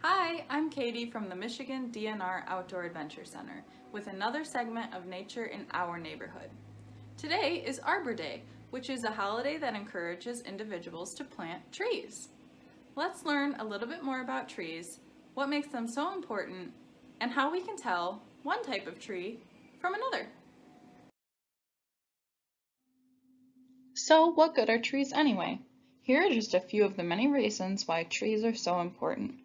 Hi, I'm Katie from the Michigan DNR Outdoor Adventure Center with another segment of Nature in Our Neighborhood. Today is Arbor Day, which is a holiday that encourages individuals to plant trees. Let's learn a little bit more about trees, what makes them so important, and how we can tell one type of tree from another. So, what good are trees anyway? Here are just a few of the many reasons why trees are so important.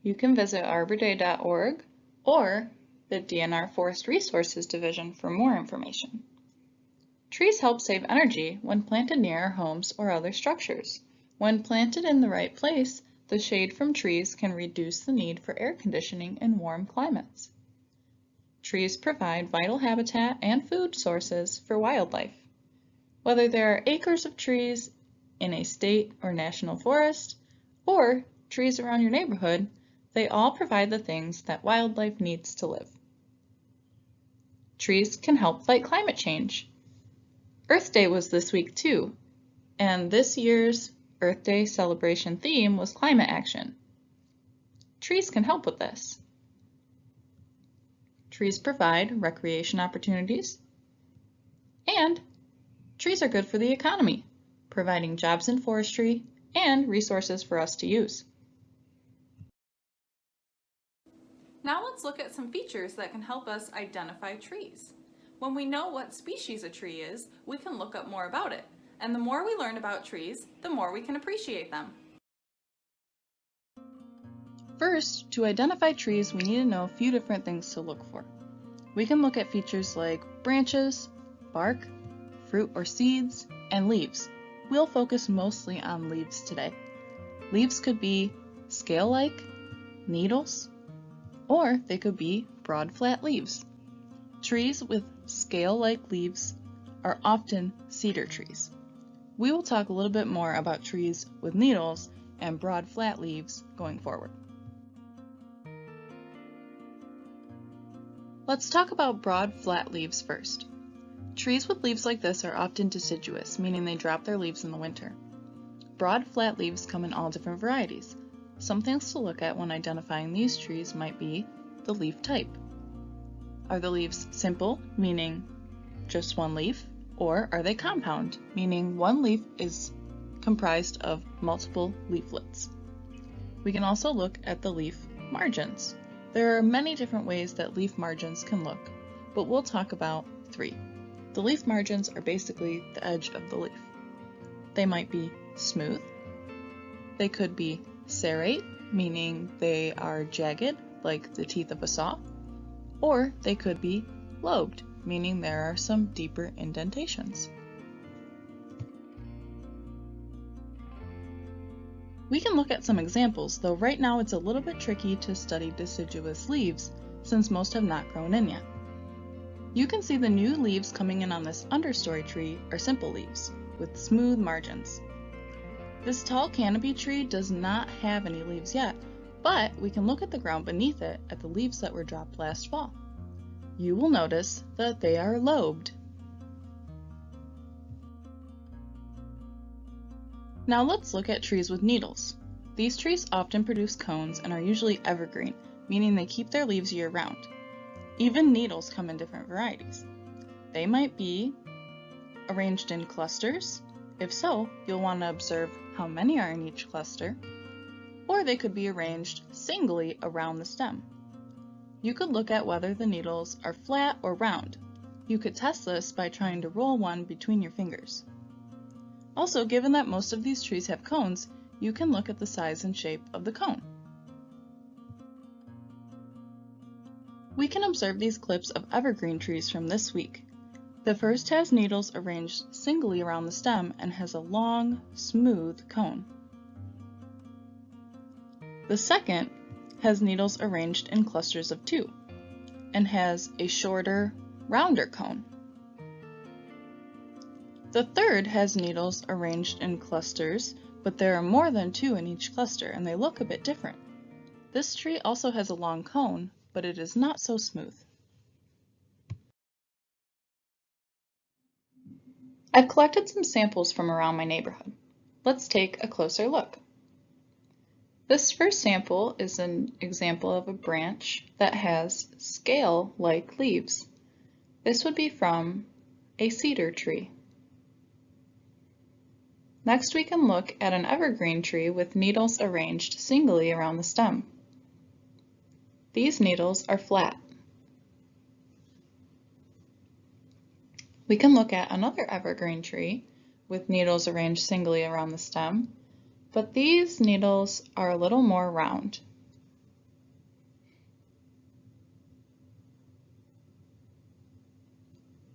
You can visit arborday.org or the DNR Forest Resources Division for more information. Trees help save energy when planted near our homes or other structures. When planted in the right place, the shade from trees can reduce the need for air conditioning in warm climates. Trees provide vital habitat and food sources for wildlife. Whether there are acres of trees in a state or national forest, or trees around your neighborhood, they all provide the things that wildlife needs to live. Trees can help fight climate change. Earth Day was this week too, and this year's Earth Day celebration theme was climate action. Trees can help with this. Trees provide recreation opportunities, and trees are good for the economy, providing jobs in forestry and resources for us to use. Now let's look at some features that can help us identify trees. When we know what species a tree is, we can look up more about it. And the more we learn about trees, the more we can appreciate them. First, to identify trees, we need to know a few different things to look for. We can look at features like branches, bark, fruit or seeds, and leaves. We'll focus mostly on leaves today. Leaves could be scale-like, needles, or they could be broad flat leaves. Trees with scale-like leaves are often cedar trees. We will talk a little bit more about trees with needles and broad flat leaves going forward. Let's talk about broad flat leaves first. Trees with leaves like this are often deciduous, meaning they drop their leaves in the winter. Broad flat leaves come in all different varieties. Some things to look at when identifying these trees might be the leaf type. Are the leaves simple, meaning just one leaf, or are they compound, meaning one leaf is comprised of multiple leaflets? We can also look at the leaf margins. There are many different ways that leaf margins can look, but we'll talk about 3. The leaf margins are basically the edge of the leaf. They might be smooth. They could be serrate, meaning they are jagged, like the teeth of a saw, or they could be lobed, meaning there are some deeper indentations. We can look at some examples, though right now it's a little bit tricky to study deciduous leaves since most have not grown in yet. You can see the new leaves coming in on this understory tree are simple leaves with smooth margins. This tall canopy tree does not have any leaves yet, but we can look at the ground beneath it at the leaves that were dropped last fall. You will notice that they are lobed. Now let's look at trees with needles. These trees often produce cones and are usually evergreen, meaning they keep their leaves year-round. Even needles come in different varieties. They might be arranged in clusters. If so, you'll want to observe how many are in each cluster, or they could be arranged singly around the stem. You could look at whether the needles are flat or round. You could test this by trying to roll one between your fingers. Also, given that most of these trees have cones, you can look at the size and shape of the cone. We can observe these clips of evergreen trees from this week. The first has needles arranged singly around the stem and has a long, smooth cone. The second has needles arranged in clusters of 2 and has a shorter, rounder cone. The third has needles arranged in clusters, but there are more than 2 in each cluster and they look a bit different. This tree also has a long cone, but it is not so smooth. I've collected some samples from around my neighborhood. Let's take a closer look. This first sample is an example of a branch that has scale-like leaves. This would be from a cedar tree. Next, we can look at an evergreen tree with needles arranged singly around the stem. These needles are flat. We can look at another evergreen tree with needles arranged singly around the stem, but these needles are a little more round.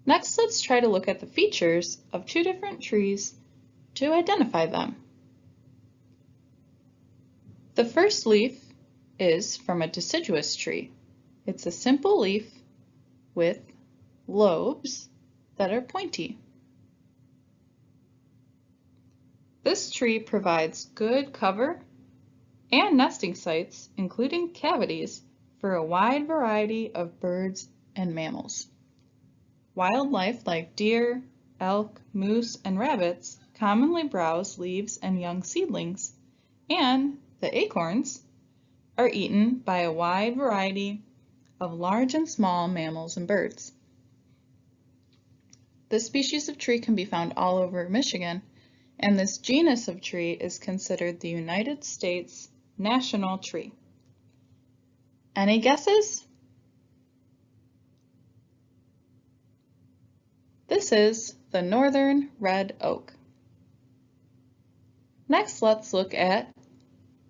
Next, let's try to look at the features of two different trees to identify them. The first leaf is from a deciduous tree. It's a simple leaf with lobes that are pointy. This tree provides good cover and nesting sites, including cavities, for a wide variety of birds and mammals. Wildlife like deer, elk, moose, and rabbits commonly browse leaves and young seedlings, and the acorns are eaten by a wide variety of large and small mammals and birds. This species of tree can be found all over Michigan, and this genus of tree is considered the United States national tree. Any guesses? This is the northern red oak. Next, let's look at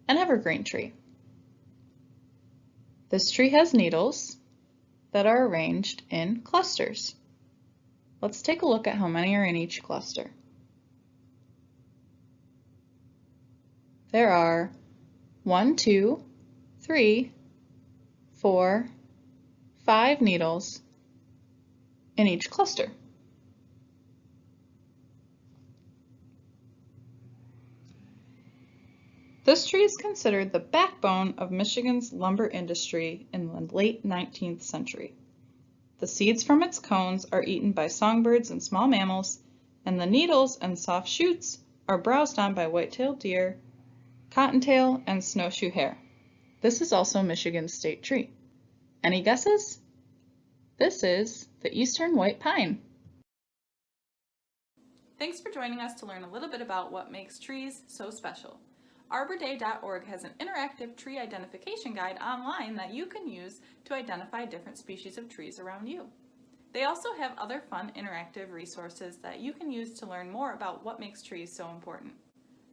an evergreen tree. This tree has needles that are arranged in clusters. Let's take a look at how many are in each cluster. There are 1, 2, 3, 4, 5 needles in each cluster. This tree is considered the backbone of Michigan's lumber industry in the late 19th century. The seeds from its cones are eaten by songbirds and small mammals, and the needles and soft shoots are browsed on by white-tailed deer, cottontail, and snowshoe hare. This is also Michigan's state tree. Any guesses? This is the eastern white pine. Thanks for joining us to learn a little bit about what makes trees so special. ArborDay.org has an interactive tree identification guide online that you can use to identify different species of trees around you. They also have other fun interactive resources that you can use to learn more about what makes trees so important.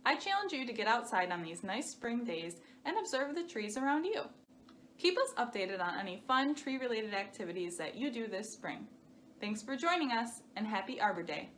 I challenge you to get outside on these nice spring days and observe the trees around you. Keep us updated on any fun tree-related activities that you do this spring. Thanks for joining us, and happy Arbor Day!